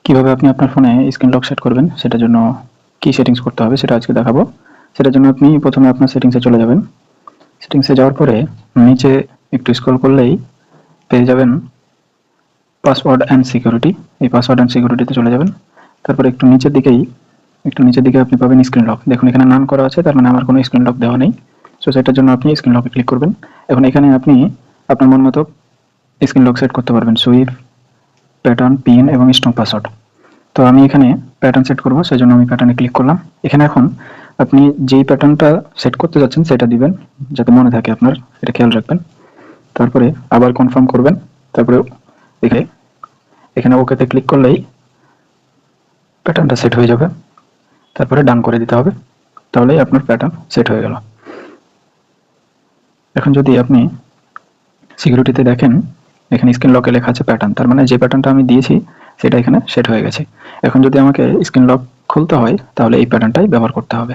কিভাবে আপনি আপনার ফোনে স্ক্রিন লক সেট করবেন সেটার জন্য কি সেটিংস করতে হবে সেটা আজকে দেখাবো। সেটার জন্য আপনি প্রথমে আপনার সেটিংসে চলে যাবেন। সেটিংসে যাওয়ার পরে নিচে একটু স্ক্রল করলেই পেয়ে যাবেন পাসওয়ার্ড অ্যান্ড সিকিউরিটি। এই পাসওয়ার্ড অ্যান্ড সিকিউরিটিতে চলে যাবেন। তারপরে একটু নিচের দিকে আপনি পাবেন স্ক্রিন লক। দেখুন এখানে নান করা আছে, তার মানে আমার কোনো স্ক্রিন লক দেওয়া নেই। সো সেটার জন্য আপনি স্ক্রিন লকে ক্লিক করবেন। এখন এখানে আপনি আপনার মন মতো স্ক্রিন লক সেট করতে পারবেন, সুইফট, প্যাটার্ন, পিন এবং স্ট্রং পাসওয়ার্ড। তো আমি এখানে প্যাটার্ন সেট করব, সেজন্য আমি প্যাটার্নে ক্লিক করলাম। এখানে এখন আপনি যেই প্যাটার্নটা সেট করতে যাচ্ছেন সেটা দিবেন, যাতে মনে থাকে আপনার, এটা খেয়াল রাখবেন। তারপরে আবার কনফার্ম করবেন। তারপরে এখানে ওকেতে ক্লিক করলেই প্যাটার্নটা সেট হয়ে যাবে। তারপরে ডান করে দিতে হবে, তাহলেই আপনার প্যাটার্ন সেট হয়ে গেল। এখন যদি আপনি সিকিউরিটিতে দেখেন, এখানে স্ক্রিন লকে লেখা আছে প্যাটার্ন, তার মানে যে প্যাটার্নটা আমি দিয়েছি সেটা এখানে সেট হয়ে গেছে। এখন যদি আমাকে স্ক্রিন লক খুলতে হয় তাহলে এই প্যাটার্নটাই ব্যবহার করতে হবে।